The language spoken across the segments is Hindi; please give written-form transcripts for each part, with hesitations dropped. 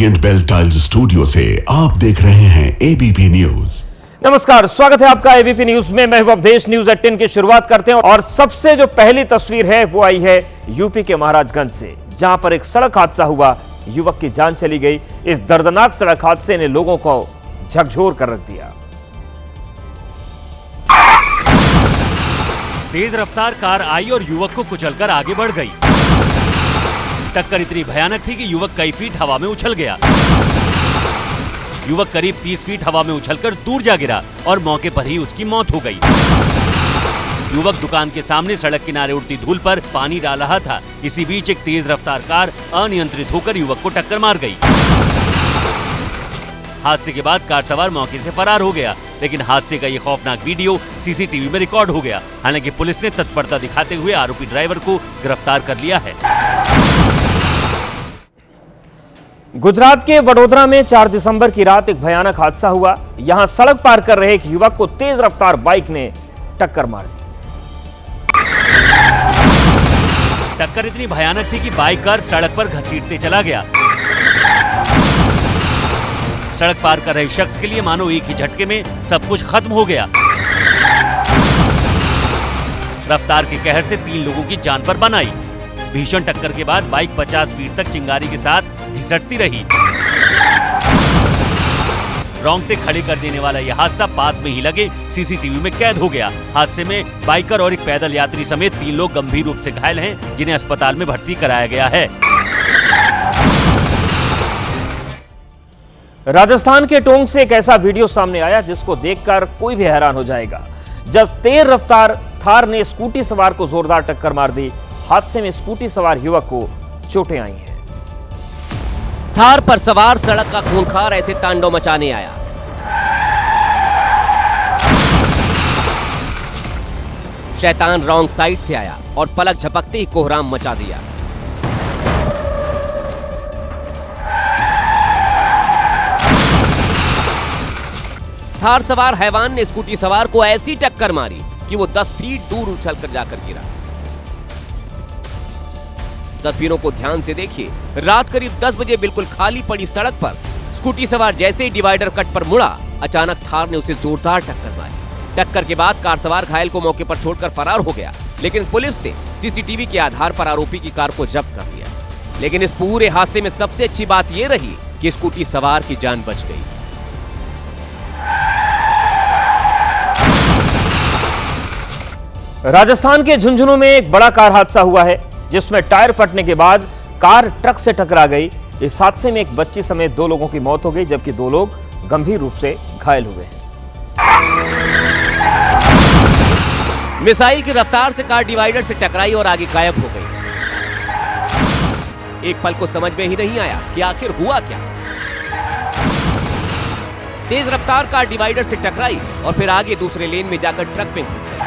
ओरिएंट बेल टाइल्स स्टूडियो से आप देख रहे हैं एबीपी न्यूज। नमस्कार, स्वागत है आपका एबीपी न्यूज में। मैं हूं अवधेश। न्यूज 18 की शुरुआत करते हैं और सबसे जो पहली तस्वीर है वो आई है यूपी के महाराजगंज से, जहां पर एक सड़क हादसा हुआ, युवक की जान चली गई। इस दर्दनाक सड़क हादसे ने लोगों को झकझोर कर रख दिया। तेज रफ्तार कार आई और युवक को कुचलकर आगे बढ़ गई। टक्कर इतनी भयानक थी कि युवक कई फीट हवा में उछल गया। युवक करीब 30 फीट हवा में उछलकर दूर जा गिरा और मौके पर ही उसकी मौत हो गई। युवक दुकान के सामने सड़क किनारे उड़ती धूल पर पानी डाल रहा था। इसी बीच एक तेज रफ्तार कार अनियंत्रित होकर युवक को टक्कर मार गई। हादसे के बाद कार सवार मौके से फरार हो गया, लेकिन हादसे का ये खौफनाक वीडियो सीसीटीवी में रिकॉर्ड हो गया। हालांकि पुलिस ने तत्परता दिखाते हुए आरोपी ड्राइवर को गिरफ्तार कर लिया है। गुजरात के वडोदरा में 4 दिसंबर की रात एक भयानक हादसा हुआ। यहां सड़क पार कर रहे एक युवक को तेज रफ्तार बाइक ने टक्कर मार दी। टक्कर इतनी भयानक थी कि बाइकर सड़क पर घसीटते चला गया। सड़क पार कर रहे शख्स के लिए मानो एक ही झटके में सब कुछ खत्म हो गया। रफ्तार के कहर से 3 लोगों की जान पर बन आई। भीषण टक्कर के बाद बाइक 50 फीट तक चिंगारी के साथ घिसटती रही। रोंगटे खड़े कर देने वाला यह हादसा पास में ही लगे सीसीटीवी में कैद हो गया। हादसे में बाइकर और एक पैदल यात्री समेत 3 लोग गंभीर रूप से घायल हैं, जिन्हें अस्पताल में भर्ती कराया गया है। राजस्थान के टोंक से एक ऐसा वीडियो सामने आया जिसको देखकर कोई भी हैरान हो जाएगा। जब तेज रफ्तार थार ने स्कूटी सवार को जोरदार टक्कर मार दी। हादसे में स्कूटी सवार युवक को चोटें आई हैं। थार पर सवार सड़क का खूंखार ऐसे तांडव मचाने आया। शैतान रॉन्ग साइड से आया और पलक झपकते ही कोहराम मचा दिया। थार सवार हैवान ने स्कूटी सवार को ऐसी टक्कर मारी कि वो 10 फीट दूर उछलकर जाकर गिरा। तस्वीरों को ध्यान से देखिए। रात करीब 10 बजे बिल्कुल खाली पड़ी सड़क पर स्कूटी सवार जैसे ही डिवाइडर कट पर मुड़ा, अचानक थार ने उसे जोरदार टक्कर मारी। टक्कर के बाद कार सवार घायल को मौके पर छोड़कर फरार हो गया, लेकिन पुलिस ने सीसीटीवी के आधार पर आरोपी की कार को जब्त कर लिया। लेकिन इस पूरे हादसे में सबसे अच्छी बात यह रही कि स्कूटी सवार की जान बच गई। राजस्थान के झुंझुनू में एक बड़ा कार हादसा हुआ है, जिसमें टायर फटने के बाद कार ट्रक से टकरा गई। इस हादसे में एक बच्ची समेत 2 लोगों की मौत हो गई, जबकि 2 लोग गंभीर रूप से घायल हुए हैं। मिसाइल की रफ्तार से कार डिवाइडर से टकराई और आगे गायब हो गई। एक पल को समझ में ही नहीं आया कि आखिर हुआ क्या। तेज रफ्तार कार डिवाइडर से टकराई और फिर आगे दूसरे लेन में जाकर ट्रक में घुस गई।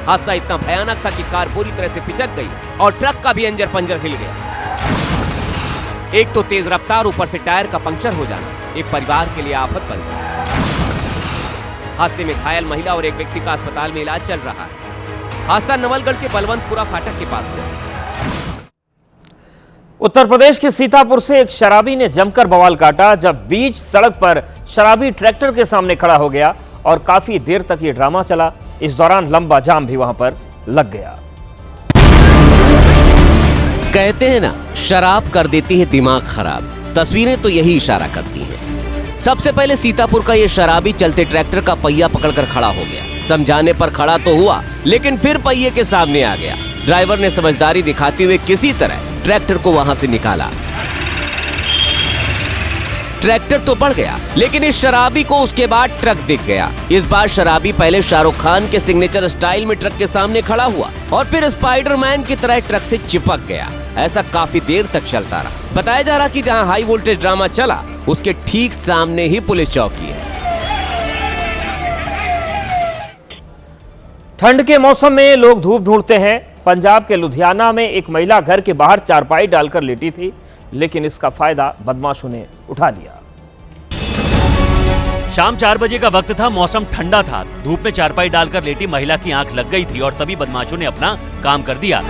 हादसा इतना भयानक था कि कार पूरी तरह से पिचक गई और ट्रक का भी अंजर पंजर हिल गया। एक तो तेज रफ्तार, ऊपर से टायर का पंक्चर हो जाना एक परिवार के लिए आफत बन गई। हादसे में घायल महिला और एक व्यक्ति का अस्पताल में इलाज चल रहा है। हादसा नवलगढ़ के बलवंतपुरा फाटक के पास हुआ। उत्तर प्रदेश के सीतापुर से एक शराबी ने जमकर बवाल काटा, जब बीच सड़क पर शराबी ट्रैक्टर के सामने खड़ा हो गया और काफी देर तक ये ड्रामा चला। इस दौरान लंबा जाम भी वहां पर लग गया। कहते हैं ना, शराब कर देती है दिमाग खराब। तस्वीरें तो यही इशारा करती हैं। सबसे पहले सीतापुर का ये शराबी चलते ट्रैक्टर का पहिया पकड़कर खड़ा हो गया। समझाने पर खड़ा तो हुआ, लेकिन फिर पहिए के सामने आ गया। ड्राइवर ने समझदारी दिखाते हुए किसी तरह ट्रैक्टर को वहां से निकाला। ट्रैक्टर तो बढ़ गया, लेकिन इस शराबी को उसके बाद ट्रक दिख गया। इस बार शराबी पहले शाहरुख खान के सिग्नेचर स्टाइल में ट्रक के सामने खड़ा हुआ और फिर स्पाइडरमैन की तरह ट्रक से चिपक गया। ऐसा काफी देर तक चलता रहा। बताया जा रहा कि जहां हाई वोल्टेज ड्रामा चला, उसके ठीक सामने ही पुलिस चौकी है। ठंड के मौसम में लोग धूप ढूंढते हैं। पंजाब के लुधियाना में एक महिला घर के बाहर चारपाई डालकर लेटी थी, लेकिन इसका फायदा बदमाशों ने उठा लिया। शाम 4 बजे का वक्त था। मौसम ठंडा था। धूप में चारपाई डालकर लेटी महिला की आंख लग गई थी और तभी बदमाशों ने अपना काम कर दिया।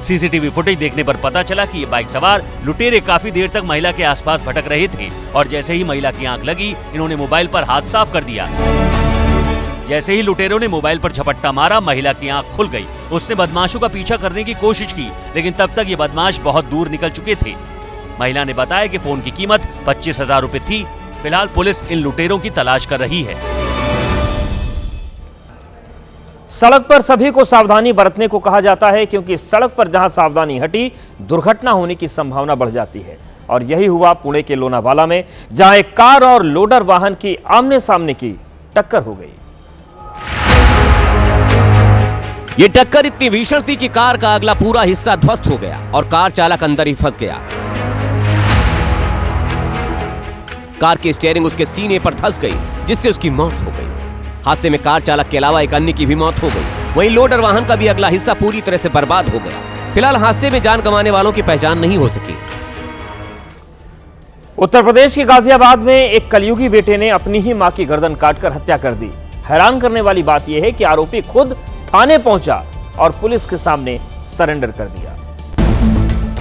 सीसीटीवी फुटेज देखने पर पता चला कि ये बाइक सवार लुटेरे काफी देर तक महिला के आसपास भटक रहे थे और जैसे ही महिला की आंख लगी, इन्होंने मोबाइल पर हाथ साफ कर दिया। जैसे ही लुटेरों ने मोबाइल पर झपट्टा मारा, महिला की आंख खुल गई। उसने बदमाशों का पीछा करने की कोशिश की, लेकिन तब तक ये बदमाश बहुत दूर निकल चुके थे। महिला ने बताया कि फोन की कीमत 25,000 रुपए थी। फिलहाल पुलिस इन लुटेरों की तलाश कर रही है। सड़क पर सभी को सावधानी बरतने को कहा जाता है, क्योंकि सड़क पर जहां सावधानी हटी, दुर्घटना होने की संभावना बढ़ जाती है। और यही हुआ पुणे के लोनावाला में, जहां एक कार और लोडर वाहन की आमने सामने की टक्कर हो गई। ये टक्कर इतनी भीषण थी कि कार का अगला पूरा हिस्सा ध्वस्त हो गया और कार चालक अंदर ही फंस गया। कार की स्टीयरिंग उसके सीने पर धंस गई, जिससे उसकी मौत हो गई। हादसे में कार चालक के अलावा एक अन्य की भी मौत हो गई। वहीं लोडर वाहन का भी अगला हिस्सा पूरी तरह से बर्बाद हो गया। फिलहाल हादसे में जान गंवाने वालों की पहचान नहीं हो सकी। उत्तर प्रदेश के गाजियाबाद में एक कलयुगी बेटे ने अपनी ही मां की गर्दन काटकर हत्या कर दी। हैरान करने वाली बात यह है कि आरोपी खुद थाने पहुंचा और पुलिस के सामने सरेंडर कर दिया।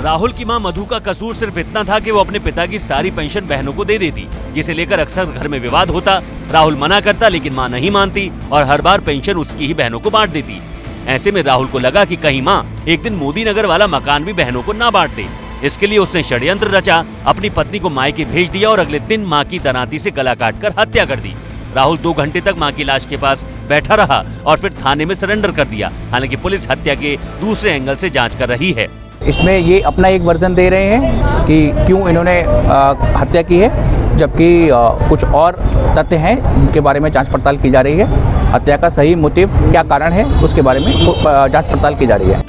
राहुल की मां मधु का कसूर सिर्फ इतना था कि वो अपने पिता की सारी पेंशन बहनों को दे देती, जिसे लेकर अक्सर घर में विवाद होता। राहुल मना करता, लेकिन मां नहीं मानती और हर बार पेंशन उसकी ही बहनों को बांट देती। ऐसे में राहुल को लगा कि कहीं मां एक दिन मोदी नगर वाला मकान भी बहनों को ना बांट दे। इसके लिए उसने षड्यंत्र रचा, अपनी पत्नी को मायके भेज दिया और अगले दिन मां की दनाती से गला काटकर हत्या कर दी। राहुल 2 घंटे तक मां की लाश के पास बैठा रहा और फिर थाने में सरेंडर कर दिया। हालांकि पुलिस हत्या के दूसरे एंगल से जांच कर रही है। इसमें ये अपना एक वर्जन दे रहे हैं कि क्यों इन्होंने हत्या की है, जबकि कुछ और तथ्य हैं उनके बारे में जांच पड़ताल की जा रही है। हत्या का सही मोटिव क्या कारण है उसके बारे में जांच पड़ताल की जा रही है।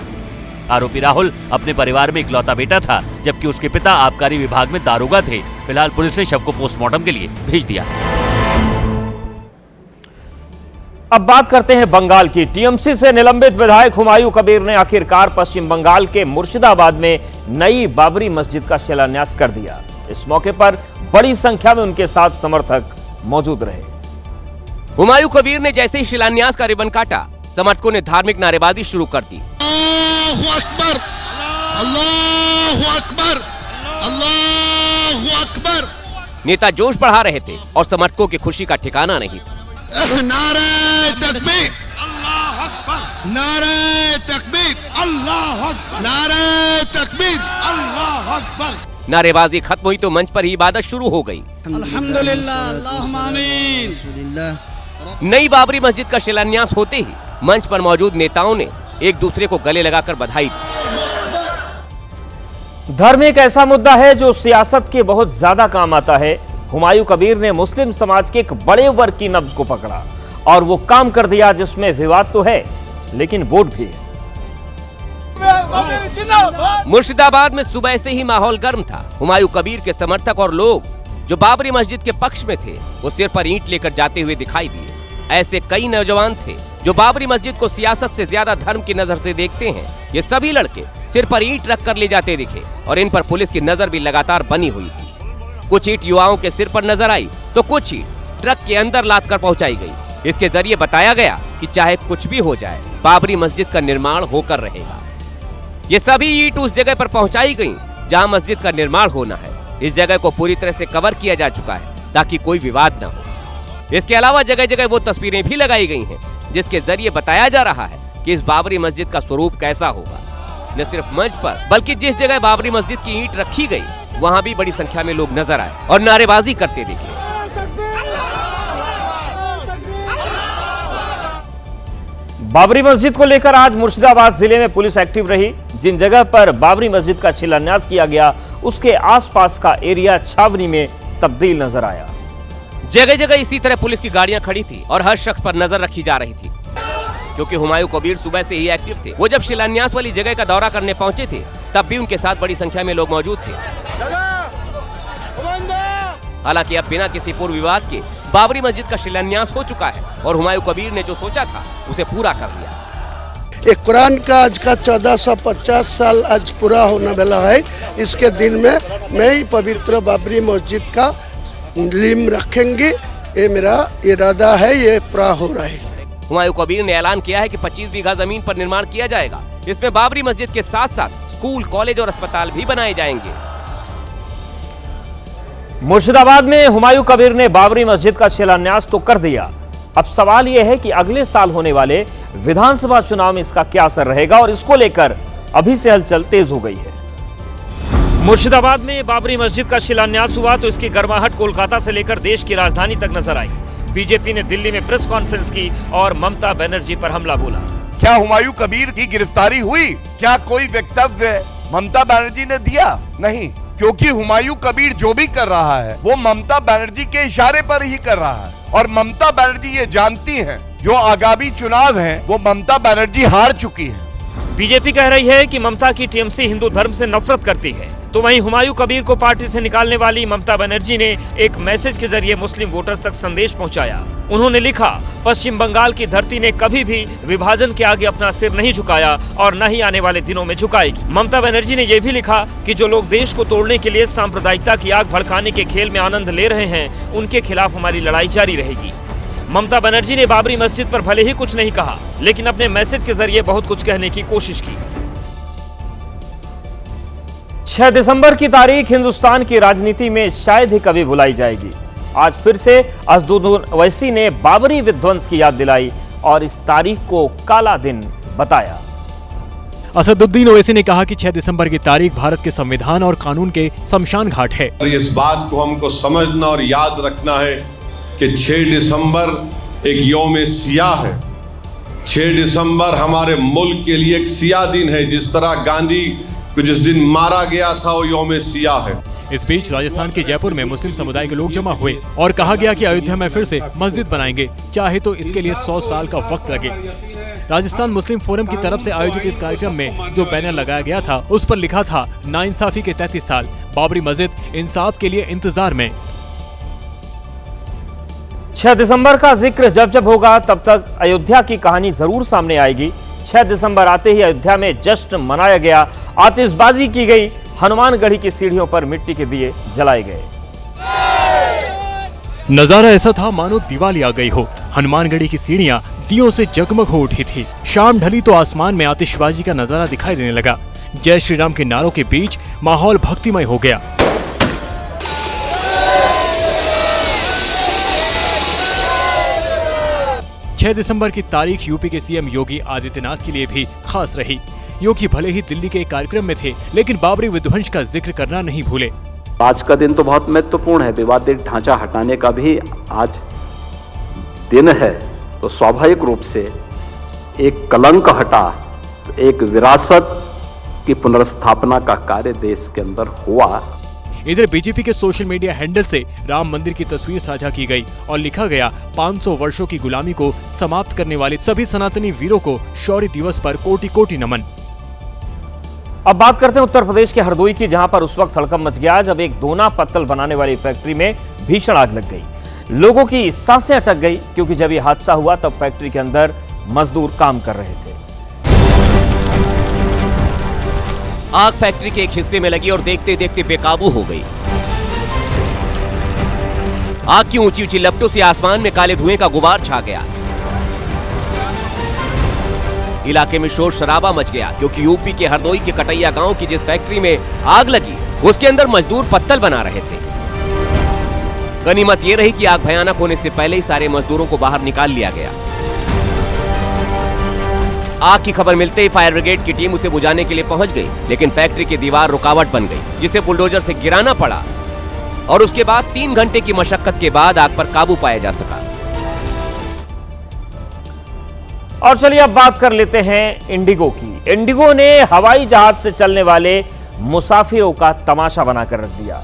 आरोपी राहुल अपने परिवार में इकलौता बेटा था, जबकि उसके पिता आबकारी विभाग में दारोगा थे। फिलहाल पुलिस ने शव को पोस्टमार्टम के लिए भेज दिया। अब बात करते हैं बंगाल की। टीएमसी से निलंबित विधायक हुमायूं कबीर ने आखिरकार पश्चिम बंगाल के मुर्शिदाबाद में नई बाबरी मस्जिद का शिलान्यास कर दिया। इस मौके पर बड़ी संख्या में उनके साथ समर्थक मौजूद रहे। हुमायूं कबीर ने जैसे ही शिलान्यास का रिबन काटा, समर्थकों ने धार्मिक नारेबाजी शुरू कर दी। अल्लाहु अकबर, अल्लाहु अकबर, अल्लाहु अकबर। नेता जोश बढ़ा रहे थे और समर्थकों की खुशी का ठिकाना नहीं था। नारे तकबीर, अल्लाहु अकबर, नारे तकबीर, अल्लाहु अकबर, नारे तकबीर, अल्लाहु अकबर। नारेबाजी खत्म हुई तो मंच पर ही इबादत शुरू हो गई। अल्हम्दुलिल्लाह, अल्लाहुम्मा आमीन। नई बाबरी मस्जिद का शिलान्यास होते ही मंच पर मौजूद नेताओं ने एक दूसरे को गले लगाकर बधाई दी। धर्म एक ऐसा मुद्दा है जो सियासत के बहुत ज्यादा काम आता है। हुमायूं कबीर ने मुस्लिम समाज के एक बड़े वर्ग की नब्ज को पकड़ा और वो काम कर दिया जिसमें विवाद तो है, लेकिन वोट भी है। मुर्शिदाबाद में सुबह से ही माहौल गर्म था। हुमायूं कबीर के समर्थक और लोग जो बाबरी मस्जिद के पक्ष में थे, वो सिर पर ईंट लेकर जाते हुए दिखाई दिए। ऐसे कई नौजवान थे जो बाबरी मस्जिद को सियासत से ज्यादा धर्म की नजर से देखते हैं। ये सभी लड़के सिर पर ईंट रख कर ले जाते दिखे और इन पर पुलिस की नजर भी लगातार बनी हुई थी। कुछ ईंट युवाओं के सिर पर नजर आई तो कुछ ईंट ट्रक के अंदर लाद कर पहुंचाई गई। इसके जरिए बताया गया कि चाहे कुछ भी हो जाए, बाबरी मस्जिद का निर्माण होकर रहेगा। ये सभी ईंट उस जगह पर पहुंचाई गई जहां मस्जिद का निर्माण होना है। इस जगह को पूरी तरह से कवर किया जा चुका है ताकि कोई विवाद न हो। इसके अलावा जगह जगह वो तस्वीरें भी लगाई गई हैं जिसके जरिए बताया जा रहा है कि इस बाबरी मस्जिद का स्वरूप कैसा होगा। न सिर्फ मंच पर बल्कि जिस जगह बाबरी मस्जिद की ईंट रखी गई वहां भी बड़ी संख्या में लोग नजर आए और नारेबाजी करते दिखे। बाबरी मस्जिद को लेकर आज मुर्शिदाबाद जिले में पुलिस एक्टिव रही। जिन जगह पर बाबरी मस्जिद का शिलान्यास किया गया उसके आसपास का एरिया छावनी में तब्दील नजर आया। जगह जगह इसी तरह पुलिस की गाड़ियां खड़ी थी और हर शख्स पर नजर रखी जा रही थी। क्योंकि हुमायूं कबीर सुबह से ही एक्टिव थे। वो जब शिलान्यास वाली जगह का दौरा करने पहुंचे थे तब भी उनके साथ बड़ी संख्या में लोग मौजूद थे। हालांकि अब बिना किसी पूर्व विवाद के बाबरी मस्जिद का शिलान्यास हो चुका है और हुमायूं कबीर ने जो सोचा था उसे पूरा कर लिया। एक कुरान का आज का 1450 साल आज पूरा होने वाला है। इसके दिन में मैं ही पवित्र बाबरी मस्जिद का लिम रखेंगे, ये मेरा इरादा है, ये पूरा हो रहा है। हुमायूं कबीर ने ऐलान किया है कि 25 बीघा जमीन पर निर्माण किया जाएगा। जिसमें बाबरी मस्जिद के साथ साथ स्कूल, कॉलेज और अस्पताल भी बनाए जाएंगे। मुर्शिदाबाद में हुमायूं कबीर ने बाबरी मस्जिद का शिलान्यास तो कर दिया। अब सवाल यह है कि अगले साल होने वाले विधानसभा चुनाव में इसका क्या असर रहेगा और इसको लेकर अभी से हलचल तेज हो गई है। मुर्शिदाबाद में बाबरी मस्जिद का शिलान्यास हुआ तो इसकी गर्माहट कोलकाता से लेकर देश की राजधानी तक नजर आई। बीजेपी ने दिल्ली में प्रेस कॉन्फ्रेंस की और ममता बनर्जी पर हमला बोला। क्या हुमायूं कबीर की गिरफ्तारी हुई? क्या कोई वक्तव्य ममता बनर्जी ने दिया? नहीं, क्योंकि हुमायूं कबीर जो भी कर रहा है वो ममता बनर्जी के इशारे पर ही कर रहा है और ममता बनर्जी ये जानती हैं जो आगामी चुनाव है वो ममता बनर्जी हार चुकी है। बीजेपी कह रही है कि ममता की टीएमसी हिंदू धर्म से नफरत करती है, तो वहीं हुमायूं कबीर को पार्टी से निकालने वाली ममता बनर्जी ने एक मैसेज के जरिए मुस्लिम वोटर्स तक संदेश पहुंचाया। उन्होंने लिखा, पश्चिम बंगाल की धरती ने कभी भी विभाजन के आगे अपना सिर नहीं झुकाया और न ही आने वाले दिनों में झुकाएगी। ममता बनर्जी ने यह भी लिखा कि जो लोग देश को तोड़ने के लिए सांप्रदायिकता की आग भड़काने के खेल में आनंद ले रहे हैं, उनके खिलाफ हमारी लड़ाई जारी रहेगी। ममता बनर्जी ने बाबरी मस्जिद पर भले ही कुछ नहीं कहा, लेकिन अपने मैसेज के जरिए बहुत कुछ कहने की कोशिश की। 6 दिसंबर की तारीख हिंदुस्तान की राजनीति में शायद ही कभी भुलाई जाएगी। आज फिर से असदुद्दीन ओवैसी ने बाबरी विध्वंस की याद दिलाई और इस तारीख को काला दिन बताया। असदुद्दीन ओवैसी ने कहा कि 6 दिसंबर की तारीख भारत के संविधान और कानून के शमशान घाट है। इस बात को हमको समझना और याद रखना है कि 6 दिसंबर एक यौम सियाह है। 6 दिसंबर हमारे मुल्क के लिए एक सियाह दिन है। जिस तरह गांधी को जिस दिन मारा गया था वो यौम सियाह है। इस बीच राजस्थान के जयपुर में मुस्लिम समुदाय के लोग जमा हुए और कहा गया कि अयोध्या में फिर से मस्जिद बनाएंगे, चाहे तो इसके लिए 100 साल का वक्त लगे। राजस्थान मुस्लिम फोरम की तरफ से आयोजित इस कार्यक्रम में जो बैनर लगाया गया था उस पर लिखा था, नाइंसाफी के 33 साल, बाबरी मस्जिद इंसाफ के लिए इंतजार में। 6 दिसंबर का जिक्र जब जब होगा तब तक अयोध्या की कहानी जरूर सामने आएगी। 6 दिसंबर आते ही अयोध्या में जश्न मनाया गया, आतिशबाजी की गई, हनुमानगढ़ी की सीढ़ियों पर मिट्टी के दिए जलाए गए। नजारा ऐसा था मानो दिवाली आ गई हो। हनुमानगढ़ी की सीढ़ियां दियों से जगमग हो उठी थी। शाम ढली तो आसमान में आतिशबाजी का नजारा दिखाई देने लगा। जय श्री राम के नारों के बीच माहौल भक्तिमय हो गया। छह दिसंबर की तारीख यूपी के सीएम योगी आदित्यनाथ के लिए भी खास रही। योगी भले ही दिल्ली के एक कार्यक्रम में थे, लेकिन बाबरी विध्वंस का जिक्र करना नहीं भूले। आज का दिन तो बहुत महत्वपूर्ण है। विवादित ढांचा हटाने का भी आज दिन है, तो स्वाभाविक रूप से एक कलंक हटा, एक विरासत की पुनर्स्थापना का कार्य देश के अंदर हुआ। इधर बीजेपी के सोशल मीडिया हैंडल से राम मंदिर की तस्वीर साझा की गई और लिखा गया, 500 वर्षों की गुलामी को समाप्त करने वाले सभी सनातनी वीरों को शौर्य दिवस पर कोटि कोटि नमन। अब बात करते हैं उत्तर प्रदेश के हरदोई की, जहां पर उस वक्त हड़कंप मच गया जब एक दोना पत्तल बनाने वाली फैक्ट्री में भीषण आग लग गई। लोगों की सांसें अटक गई, क्योंकि जब यह हादसा हुआ तब फैक्ट्री के अंदर मजदूर काम कर रहे थे। आग फैक्ट्री के एक हिस्से में लगी और देखते देखते बेकाबू हो गई। आग की ऊंची ऊंची लपटों से आसमान में काले धुएं का गुबार छा गया। इलाके में शोर शराबा मच गया, क्योंकि यूपी के हरदोई के कटैया गांव की जिस फैक्ट्री में आग लगी उसके अंदर मजदूर पत्तल बना रहे थे। गनीमत यह रही कि आग भयानक होने से पहले ही सारे मजदूरों को बाहर निकाल लिया गया। आग की खबर मिलते ही फायर ब्रिगेड की टीम उसे बुझाने के लिए पहुंच गई, लेकिन फैक्ट्री की दीवार रुकावट बन गई, जिसे बुलडोजर से गिराना पड़ा और उसके बाद 3 घंटे की मशक्कत के बाद आग पर काबू पाया जा सका। और चलिए अब बात कर लेते हैं इंडिगो की। इंडिगो ने हवाई जहाज से चलने वाले मुसाफिरों का तमाशा बनाकर रख दिया।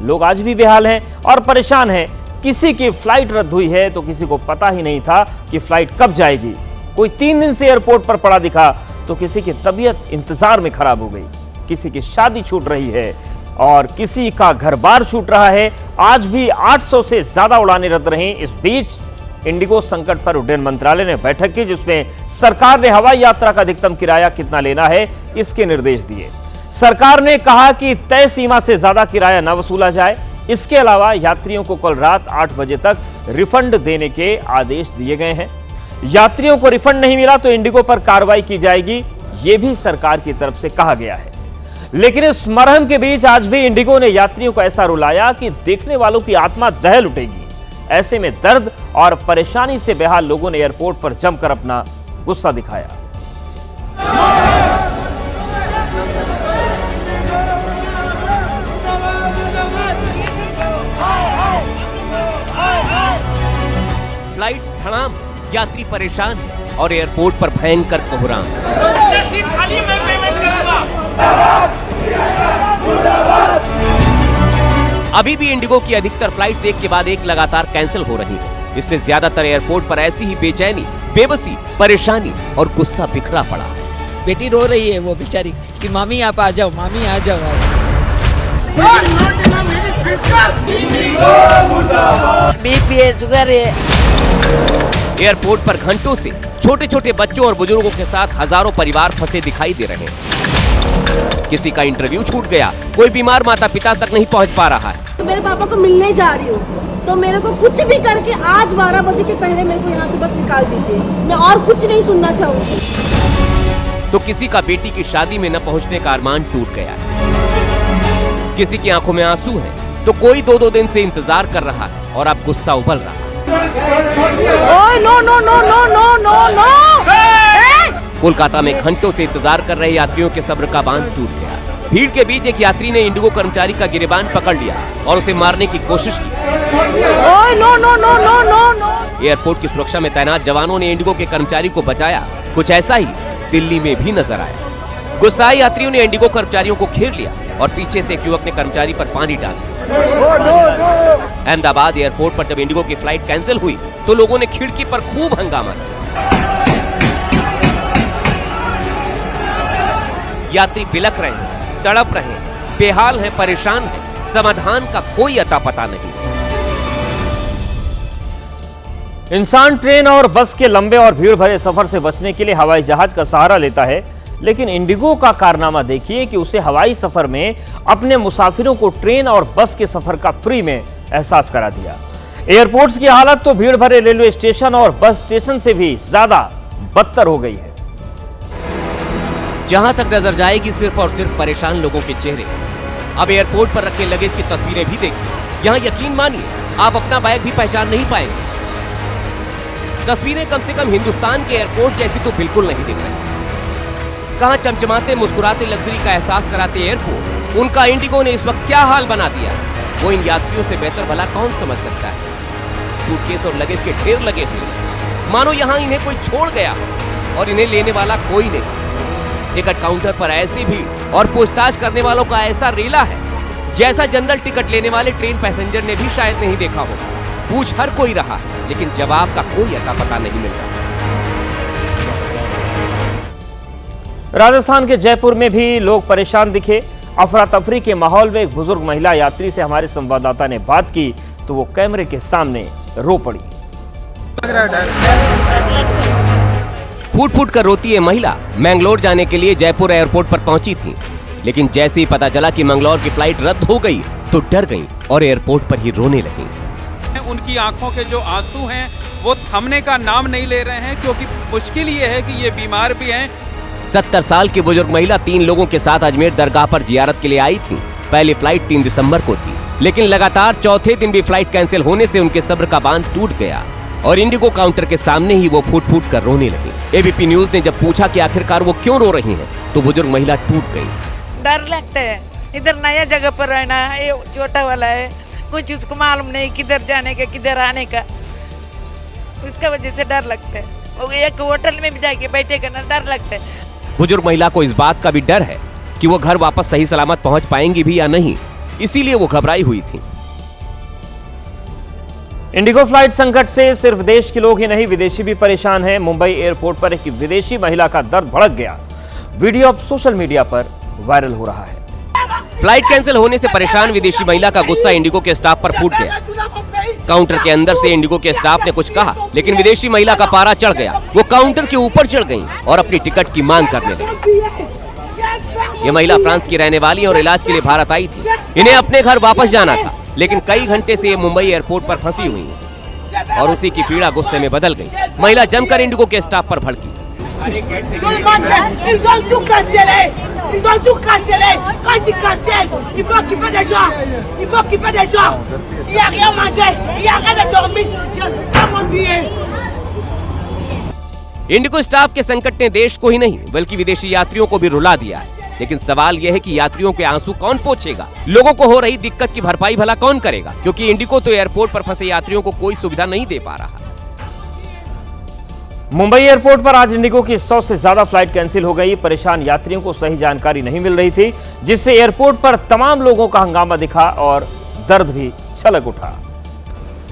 लोग आज भी बेहाल हैं और परेशान हैं। किसी की फ्लाइट रद्द हुई है तो किसी को पता ही नहीं था कि फ्लाइट कब जाएगी। कोई 3 दिन से एयरपोर्ट पर पड़ा दिखा तो किसी की तबीयत इंतजार में खराब हो गई। किसी की शादी छूट रही है और किसी का घर बार छूट रहा है। आज भी 800 से ज्यादा उड़ानें रद्द रहीं। इस बीच इंडिगो संकट पर उड्डयन मंत्रालय ने बैठक की, जिसमें सरकार ने हवाई यात्रा का अधिकतम किराया कितना लेना है इसके निर्देश दिए। सरकार ने कहा कि तय सीमा से ज्यादा किराया न वसूला जाए। इसके अलावा यात्रियों को कल रात 8 बजे तक रिफंड देने के आदेश दिए गए हैं। यात्रियों को रिफंड नहीं मिला तो इंडिगो पर कार्रवाई की जाएगी। ये भी सरकार की तरफ से कहा गया है। लेकिन इस मरहम के बीच आज भी इंडिगो ने यात्रियों को ऐसा रुलाया कि देखने वालों की आत्मा दहल उठेगी। ऐसे में दर्द और परेशानी से बेहाल लोगों ने एयरपोर्ट पर जमकर अपना गुस्सा दिखाया। फ्लाइट्स धड़ाम, यात्री परेशान है और एयरपोर्ट पर भयंकर कोहराम। अभी भी इंडिगो की अधिकतर फ्लाइट्स एक के बाद एक लगातार कैंसिल हो रही हैं। इससे ज्यादातर एयरपोर्ट पर ऐसी ही बेचैनी, बेबसी, परेशानी और गुस्सा बिखरा पड़ा है। बेटी रो रही है वो बेचारी कि मामी आप आ जाओ, मामी आ जाओ। बीपी है, शुगर है। एयरपोर्ट पर घंटों से छोटे छोटे बच्चों और बुजुर्गों के साथ हजारों परिवार फंसे दिखाई दे रहे हैं। किसी का इंटरव्यू छूट गया, कोई बीमार माता पिता तक नहीं पहुंच पा रहा है। मेरे पापा को मिलने जा रही हूँ, तो मेरे को कुछ भी करके आज 12 बजे के पहले मेरे को यहाँ से बस निकाल दीजिए, मैं और कुछ नहीं सुनना चाहूँगी। तो किसी का बेटी की शादी में न पहुँचने का अरमान टूट गया है। किसी की आंखों में आंसू है, तो कोई 2-2 दिन से इंतजार कर रहा है और अब गुस्सा उबल रहा है। कोलकाता में घंटों से इंतजार कर रहे यात्रियों के सब्र का बांध टूट गया। भीड़ के बीच एक यात्री ने इंडिगो कर्मचारी का गिरेबान पकड़ लिया और उसे मारने की कोशिश की। एयरपोर्ट की सुरक्षा में तैनात जवानों ने इंडिगो के कर्मचारी को बचाया। कुछ ऐसा ही दिल्ली में भी नजर आया। गुस्साए यात्रियों ने इंडिगो कर्मचारियों को घेर लिया और पीछे से एक युवक ने कर्मचारी पर पानी डाल दिया। अहमदाबाद एयरपोर्ट पर जब इंडिगो की फ्लाइट कैंसिल हुई तो लोगों ने खिड़की पर खूब हंगामा किया। यात्री बिलख रहे हैं, तड़प रहे हैं, बेहाल हैं, परेशान हैं, समाधान का कोई अता पता नहीं। इंसान ट्रेन और बस के लंबे और भीड़ भरे सफर से बचने के लिए हवाई जहाज का सहारा लेता है, लेकिन इंडिगो का कारनामा देखिए कि उसे हवाई सफर में अपने मुसाफिरों को ट्रेन और बस के सफर का फ्री में एहसास करा दिया। एयरपोर्ट्स की हालत तो भीड़ भरे रेलवे स्टेशन और बस स्टेशन से भी ज्यादा बदतर हो गई है। जहां तक नजर जाएगी सिर्फ और सिर्फ परेशान लोगों के चेहरे। अब एयरपोर्ट पर रखे लगेज की तस्वीरें भी देखिए। यहां यकीन मानिए आप अपना बैग भी पहचान नहीं पाएंगे। तस्वीरें कम से कम हिंदुस्तान के एयरपोर्ट जैसी तो बिल्कुल नहीं दिख रही। कहां चमचमाते मुस्कुराते लग्जरी का एहसास कराते एयरपोर्ट, उनका इंडिगो ने इस वक्त क्या हाल बना दिया, वो इन यात्रियों से बेहतर भला कौन समझ सकता है। सूटकेस और लगेज के ढेर लगे हुए, मानो यहाँ इन्हें कोई छोड़ गया और इन्हें लेने वाला कोई नहीं। टिकट काउंटर पर ऐसी भीड़ और पूछताछ करने वालों का ऐसा रेला है जैसा जनरल टिकट लेने वाले ट्रेन पैसेंजर ने भी शायद नहीं देखा हो। पूछ हर कोई रहा, लेकिन जवाब का कोई अता पता नहीं मिल रहा। राजस्थान के जयपुर में भी लोग परेशान दिखे। अफरा तफरी के माहौल में एक बुजुर्ग महिला यात्री से हमारे संवाददाता ने बात की तो वो कैमरे के सामने रो पड़ी। फूट फूट कर रोती है महिला मैंगलोर जाने के लिए जयपुर एयरपोर्ट पर पहुंची थी, लेकिन जैसे ही पता चला कि मंगलौर की फ्लाइट रद्द हो गई तो डर गई और एयरपोर्ट पर ही रोने लगी। उनकी आंखों के जो आंसू हैं वो थमने का नाम नहीं ले रहे हैं, क्योंकि मुश्किल ये है कि ये बीमार भी हैं। 70 साल की बुजुर्ग महिला 3 लोगों के साथ अजमेर दरगाह पर जियारत के लिए आई थी। पहली फ्लाइट 3 दिसंबर को थी, लेकिन लगातार चौथे दिन भी फ्लाइट कैंसिल होने से उनके सब्र का बांध टूट गया और इंडिगो काउंटर के सामने ही वो फूट फूट कर रोने लगी। एबीपी न्यूज ने जब पूछा कि आखिरकार वो क्यों रो रही हैं, तो बुजुर्ग महिला टूट गई। डर लगता है, इधर नया जगह पर रहना है, ये छोटा वाला है, कुछ उसको मालूम नहीं किधर जाने का किधर आने का, इसका वजह से डर लगता है। वो एक होटल में भी जाके बैठेगा ना, डर लगता है। बुजुर्ग महिला को इस बात का भी डर है कि वो घर वापस सही सलामत पहुंच पाएंगी भी या नहीं, इसीलिए वो घबराई हुई थी। इंडिगो फ्लाइट संकट से सिर्फ देश के लोग ही नहीं, विदेशी भी परेशान हैं। मुंबई एयरपोर्ट पर एक विदेशी महिला का दर्द भड़क गया। वीडियो अब सोशल मीडिया पर वायरल हो रहा है। फ्लाइट कैंसिल होने से परेशान विदेशी महिला का गुस्सा इंडिगो के स्टाफ पर फूट गया। काउंटर के अंदर से इंडिगो के स्टाफ ने कुछ कहा, लेकिन विदेशी महिला का पारा चढ़ गया। वो काउंटर के ऊपर चढ़ गई और अपनी टिकट की मांग करने लगी। ये महिला फ्रांस की रहने वाली और इलाज के लिए भारत आई थी। इन्हें अपने घर वापस जाना था, लेकिन कई घंटे से ये मुंबई एयरपोर्ट पर फंसी हुई है और उसी की पीड़ा गुस्से में बदल गई। महिला जमकर इंडिगो के स्टाफ पर भड़की। Ils ont tout cancellé. Ils ont tout cancellé. Quand ils cancellent, il faut occuper des gens. Il faut occuper des gens. Il n'y a rien à manger. Il n'y a rien à dormir. Je pas mon billet. Indigo staff के संकट ने देश को ही नहीं बल्कि विदेशी यात्रियों को भी रुला दिया है। लेकिन सवाल यह है कि यात्रियों के आंसू कौन पोंछेगा? लोगों को हो रही दिक्कत की भरपाई भला कौन करेगा? क्योंकि इंडिगो तो एयरपोर्ट पर फंसे यात्रियों को कोई सुविधा नहीं दे पा रहा। मुंबई एयरपोर्ट पर आज इंडिगो की 100 से ज्यादा फ्लाइट कैंसिल हो गई। परेशान यात्रियों को सही जानकारी नहीं मिल रही थी, जिससे एयरपोर्ट पर तमाम लोगों का हंगामा दिखा और दर्द भी छलक उठा।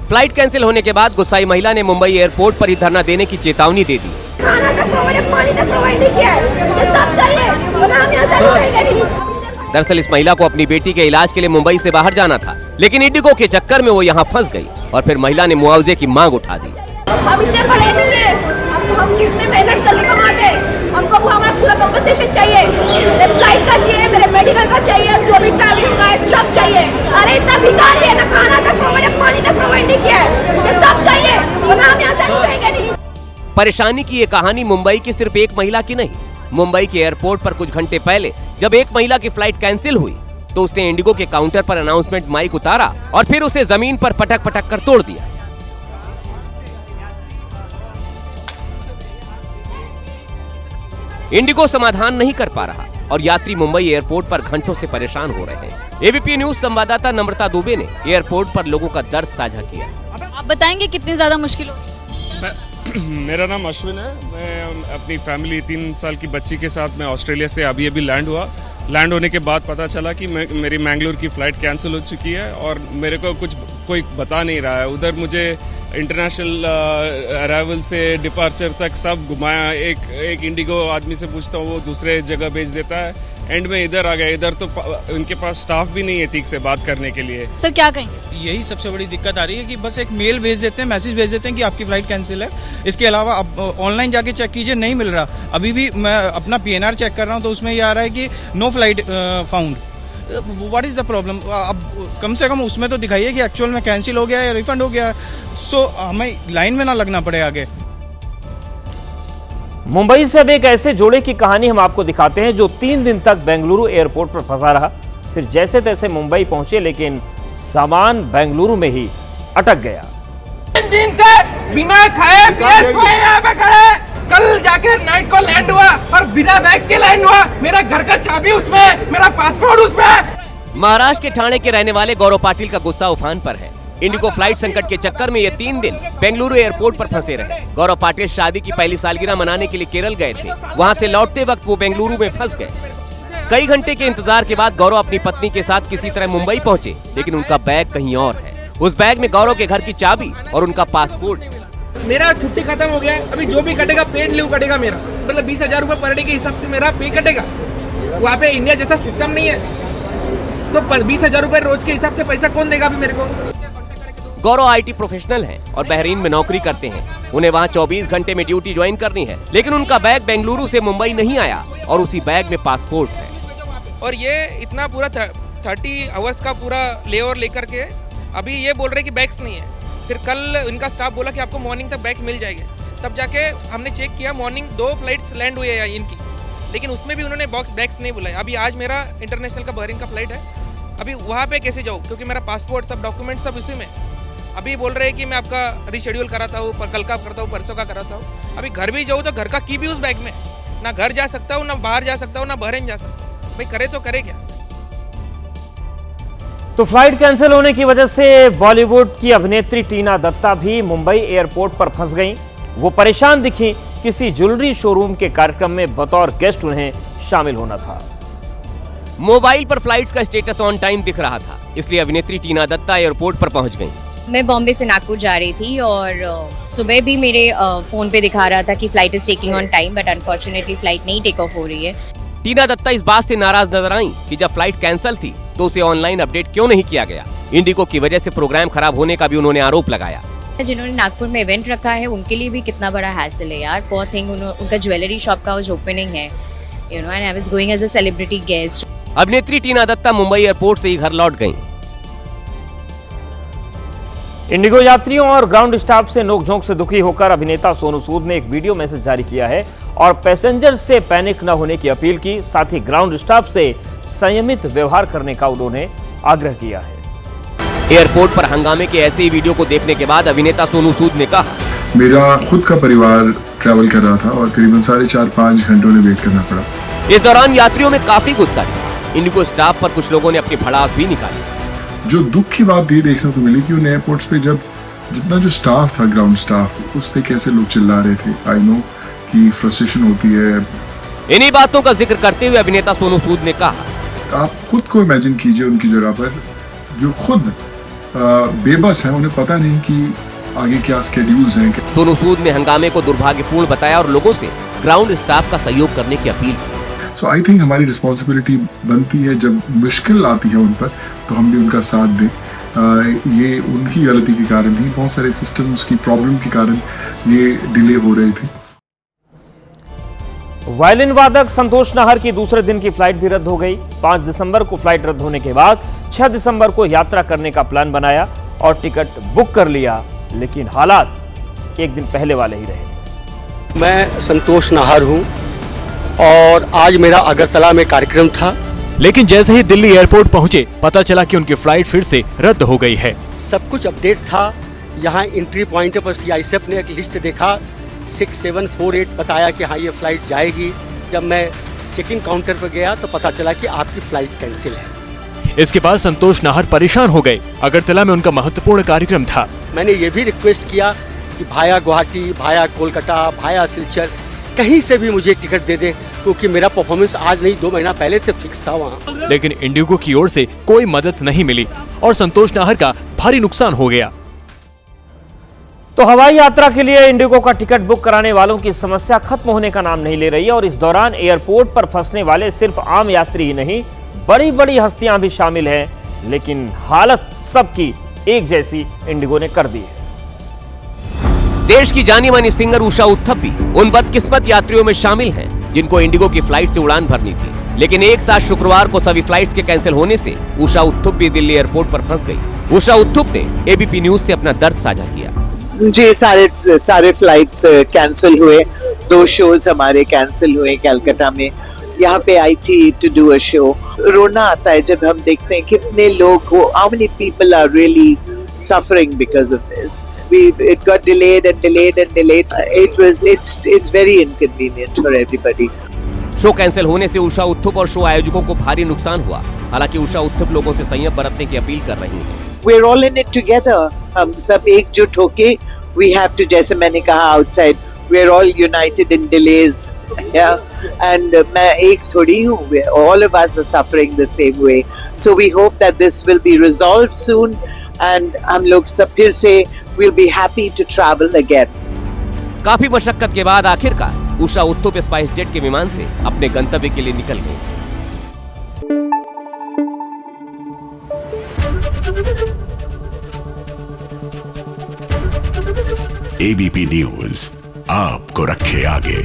फ्लाइट कैंसिल होने के बाद गुस्साई महिला ने मुंबई एयरपोर्ट पर ही धरना देने की चेतावनी दे दी। खाना तक प्रोवाइड, पानी तक प्रोवाइड नहीं किया है, मुझे सब चाहिए, वरना हम यहाँ से उठेंगे नहीं। दरअसल इस महिला को अपनी बेटी के इलाज के लिए मुंबई से बाहर जाना था, लेकिन इंडिगो के चक्कर में वो यहाँ फंस गई और फिर महिला ने मुआवजे की मांग उठा दी। हम इतने पढ़े नहीं है, हम कितने मेहनत करके कमाते, हमको हमारा पूरा कंपनसेशन चाहिए। मेरे फ्लाइट का चाहिए, मेरे मेडिकल का चाहिए, जो भी ट्रैवलिंग का है सब चाहिए। अरे इतना भिखारी है ना, खाना तक प्रोवाइड, पानी तक प्रोवाइड नहीं किया है, मुझे सब चाहिए, वरना हम यहाँ से उठेंगे नहीं। परेशानी की ये कहानी मुंबई की सिर्फ एक महिला की नहीं। मुंबई के एयरपोर्ट पर कुछ घंटे पहले जब एक महिला की फ्लाइट कैंसिल हुई तो उसने इंडिगो के काउंटर पर अनाउंसमेंट माइक उतारा और फिर उसे जमीन पर पटक पटक कर तोड़ दिया। इंडिगो समाधान नहीं कर पा रहा और यात्री मुंबई एयरपोर्ट पर घंटों से परेशान हो रहे हैं। एबीपी न्यूज संवाददाता नम्रता दुबे ने एयरपोर्ट पर लोगों का दर्द साझा किया। आप बताएंगे कितनी ज्यादा मुश्किल होगी? मेरा नाम अश्विन है। मैं अपनी फैमिली 3 साल की बच्ची के साथ मैं ऑस्ट्रेलिया से अभी लैंड हुआ। लैंड होने के बाद पता चला कि मेरी मैंगलोर की फ़्लाइट कैंसिल हो चुकी है और मेरे को कोई बता नहीं रहा है। उधर मुझे इंटरनेशनल अराइवल से डिपार्चर तक सब घुमाया। एक इंडिगो आदमी से पूछता हूँ, वो दूसरे जगह भेज देता है। एंड में इधर आ गया। इधर तो उनके पास स्टाफ भी नहीं है ठीक से बात करने के लिए। सर क्या कहेंगे? यही सबसे बड़ी दिक्कत आ रही है कि बस एक मेल भेज देते हैं, मैसेज भेज देते हैं कि आपकी फ़्लाइट कैंसिल है। इसके अलावा अब ऑनलाइन जाके चेक कीजिए, नहीं मिल रहा। अभी भी मैं अपना PNR चेक कर रहा हूँ तो उसमें ये आ रहा है कि no flight found. What is the problem? अब कम से कम उसमें तो दिखाइए कि एक्चुअल में कैंसिल हो गया है या रिफंड हो गया है, सो हमें लाइन में ना लगना पड़े आगे। मुंबई से अब एक ऐसे जोड़े की कहानी हम आपको दिखाते हैं जो 3 दिन तक बेंगलुरु एयरपोर्ट पर फंसा रहा, फिर जैसे तैसे मुंबई पहुंचे, लेकिन सामान बेंगलुरु में ही अटक गया। 3 दिन से बिना खाए पिए सोए यहाँ पे खड़े। कल जाके नाइट को लैंड हुआ और बिना बैग के लैंड हुआ। मेरा घर का चाबी उसमें, मेरा पासपोर्ट उसमें। महाराष्ट्र के ठाणे के रहने वाले गौरव पाटिल का गुस्सा उफान पर है। इंडिगो फ्लाइट संकट के चक्कर में ये 3 दिन बेंगलुरु एयरपोर्ट पर फंसे रहे। गौरव पाटिल शादी की पहली सालगिरह मनाने के लिए केरल गए थे। वहां से लौटते वक्त वो बेंगलुरु में फंस गए। कई घंटे के इंतजार के बाद गौरव अपनी पत्नी के साथ किसी तरह मुंबई पहुंचे, लेकिन उनका बैग कहीं और है। उस बैग में गौरव के घर की चाबी और उनका पासपोर्ट। मेरा छुट्टी खत्म हो गया है, अभी जो भी कटेगा पेड लीव कटेगा मेरा, मतलब 20,000 रुपए पर डे के हिसाब से मेरा पे कटेगा। वहाँ पे इंडिया जैसा सिस्टम नहीं है, तो 20,000 रुपए रोज के हिसाब से पैसा कौन देगा अभी मेरे को? गौरव IT प्रोफेशनल हैं और बहरीन में नौकरी करते हैं। उन्हें वहां 24 घंटे में ड्यूटी ज्वाइन करनी है, लेकिन उनका बैग बेंगलुरु से मुंबई नहीं आया और उसी बैग में पासपोर्ट है। और ये इतना पूरा 30 आवर्स का पूरा लेओवर लेकर के अभी ये बोल रहे कि बैग्स नहीं है। फिर कल इनका स्टाफ बोला कि आपको मॉर्निंग तक बैग मिल जाएंगे। तब जाके हमने चेक किया, मॉर्निंग 2 फ्लाइट्स लैंड हुई है इनकी, लेकिन उसमें भी उन्होंने बैग्स नहीं बुलाए। अभी आज मेरा इंटरनेशनल का बहरीन का फ्लाइट है, अभी वहाँ पे कैसे जाऊँ क्योंकि मेरा पासपोर्ट सब डॉक्यूमेंट सब इसी में। अभी बोल रहे हैं कि मैं आपका रीशेड्यूल कराता हूँ, कल का करता हूँ, परसों का कराता हूँ। अभी घर भी जाऊँ तो घर का की भी उस बैग में, ना घर जा सकता हूँ, ना बाहर जा सकता हूँ, ना बहरीन जा सकता हूँ। भाई करे तो करे क्या? तो फ्लाइट कैंसिल होने की वजह से बॉलीवुड की अभिनेत्री टीना दत्ता भी मुंबई एयरपोर्ट पर फंस गईं। वो परेशान दिखी। किसी ज्वेलरी शोरूम के कार्यक्रम में बतौर गेस्ट उन्हें शामिल होना था। मोबाइल पर फ्लाइट्स का स्टेटस ऑन टाइम दिख रहा था, इसलिए अभिनेत्री टीना दत्ता एयरपोर्ट पर पहुंच गईं। मैं बॉम्बे से नागपुर जा रही थी और सुबह भी मेरे फोन पे दिखा रहा था कि flight is taking on time, but unfortunately flight नहीं टेक ऑफ हो रही है। टीना दत्ता इस बात से नाराज नजर आई कि जब फ्लाइट कैंसिल थी तो उसे ऑनलाइन अपडेट क्यों नहीं किया गया। इंडिगो की वजह से प्रोग्राम खराब होने का भी उन्होंने आरोप लगाया। जिन्होंने नागपुर में इवेंट रखा है उनके लिए भी कितना बड़ा हैसल है यार। पोर थिंग, उनका ज्वेलरी शॉप का आज ओपनिंग है, you know, and I was going as a celebrity guest. अभिनेत्री टीना दत्ता मुंबई एयरपोर्ट से ही घर लौट गईं। इंडिगो यात्रियों और ग्राउंड स्टाफ से नोकझोंक से दुखी होकर अभिनेता सोनू सूद ने एक वीडियो मैसेज जारी किया है और पैसेंजर से पैनिक न होने की अपील की। साथ ही ग्राउंड स्टाफ से संयमित व्यवहार करने का उन्होंने आग्रह किया है। एयरपोर्ट पर हंगामे के ऐसे ही वीडियो को देखने के बाद अभिनेता सोनू सूद ने कहा, मेरा खुद का परिवार ट्रैवल कर रहा था और करीबन 4.5-5 घंटों ने वेट करना पड़ा। इस दौरान यात्रियों में काफी गुस्सा था। इंडिगो स्टाफ पर कुछ लोगों ने अपनी भड़ास भी निकाली। जो दुख की बात ये देखने को मिली कि उन एयरपोर्ट्स पे जब जितना जो स्टाफ था, ग्राउंड स्टाफ, उस पे कैसे लोग चिल्ला रहे थे। आई नो कि फ्रस्ट्रेशन होती है। इन्हीं बातों का जिक्र करते हुए अभिनेता सोनू सूद ने कहा, आप खुद को इमेजिन कीजिए उनकी जगह पर, जो खुद बेबस हैं, उन्हें पता नहीं कि आगे क्या स्केड्यूल्स हैं। सोनू सूद ने हंगामे को दुर्भाग्यपूर्ण बताया और लोगों से ग्राउंड स्टाफ का सहयोग करने की अपील की। सो आई थिंक हमारी रिस्पॉन्सिबिलिटी बनती है, जब मुश्किल आती है उन पर तो हम भी उनका साथ दें। ये उनकी गलती के कारण नहीं, बहुत सारे सिस्टम्स की प्रॉब्लम के कारण ये डिले हो रहे थे। वायलिन वादक संतोष नाहर की दूसरे दिन की फ्लाइट भी रद्द हो गई। 5 दिसंबर को फ्लाइट रद्द होने के बाद 6 दिसंबर को यात्रा करने का प्लान बनाया और टिकट बुक कर लिया, लेकिन हालात एक दिन पहले वाले ही रहे। मैं संतोष नाहर हूं और आज मेरा अगरतला में कार्यक्रम था, लेकिन जैसे ही दिल्ली एयरपोर्ट पहुंचे पता चला कि उनकी फ्लाइट फिर से रद्द हो गई है। सब कुछ अपडेट था। यहाँ एंट्री पॉइंट पर CISF ने एक लिस्ट देखा, 6748 बताया कि हाँ ये फ्लाइट जाएगी। जब मैं चेक इन काउंटर पर गया तो पता चला कि आपकी फ्लाइट कैंसिल है। इसके बाद संतोष नाहर परेशान हो गए। अगरतला में उनका महत्वपूर्ण कार्यक्रम था। मैंने ये भी रिक्वेस्ट किया कि भाया गुवाहाटी, भाया कोलकाता, भाया सिलचर, कहीं से भी मुझे टिकट दे दें, क्योंकि मेरा परफॉर्मेंस आज नहीं 2 महीना पहले से फिक्स था वहाँ। लेकिन इंडिगो की ओर से कोई मदद नहीं मिली और संतोष नाहर का भारी नुकसान हो गया। तो हवाई यात्रा के लिए इंडिगो का टिकट बुक कराने वालों की समस्या खत्म होने का नाम नहीं ले रही है और इस दौरान एयरपोर्ट पर फंसने वाले सिर्फ आम यात्री ही नहीं, बड़ी बड़ी हस्तियां भी शामिल हैं। लेकिन हालत सबकी एक जैसी इंडिगो ने कर दी है। देश की जानी मानी सिंगर उषा उत्थुप भी उन बदकिस्मत यात्रियों में शामिल हैं जिनको इंडिगो की फ्लाइट से उड़ान भरनी थी। लेकिन एक साथ शुक्रवार को सभी फ्लाइट्स के कैंसिल होने से उषा उत्थुप भी दिल्ली एयरपोर्ट पर फंस गई। उषा उत्थुप ने ABP न्यूज से अपना दर्द साझा किया। जी, सारे फ्लाइट्स कैंसिल हुए। 2 शोज हमारे कैंसिल हुए कलकत्ता में। यहाँ पे आई थी टू डू अ शो। रोना आता है जब हम देखते हैं कितने लोग को, how many people are really suffering because of this. It got delayed and delayed and delayed. It's very inconvenient for everybody. Show cancel होने से उषा उत्थुप और शो आयोजकों को भारी नुकसान हुआ। हालांकि उषा उत्थुप लोगों से संयम बरतने की अपील कर रही हैं। We're all in it together. हम सब एकजुट होके we have to, जैसे मैंने कहा outside, we're all united in delays. Yeah, and मैं एक थोड़ी हूँ. All of us are suffering the same way. So we hope that this will be resolved soon, and हम लोग सब फिर से we'll be happy to travel again. काफी मशक्कत के बाद आखिरकार उषा उत्थुप स्पाइस जेट के विमान से अपने गंतव्य के लिए निकल गई। ABP न्यूज आपको रखे आगे।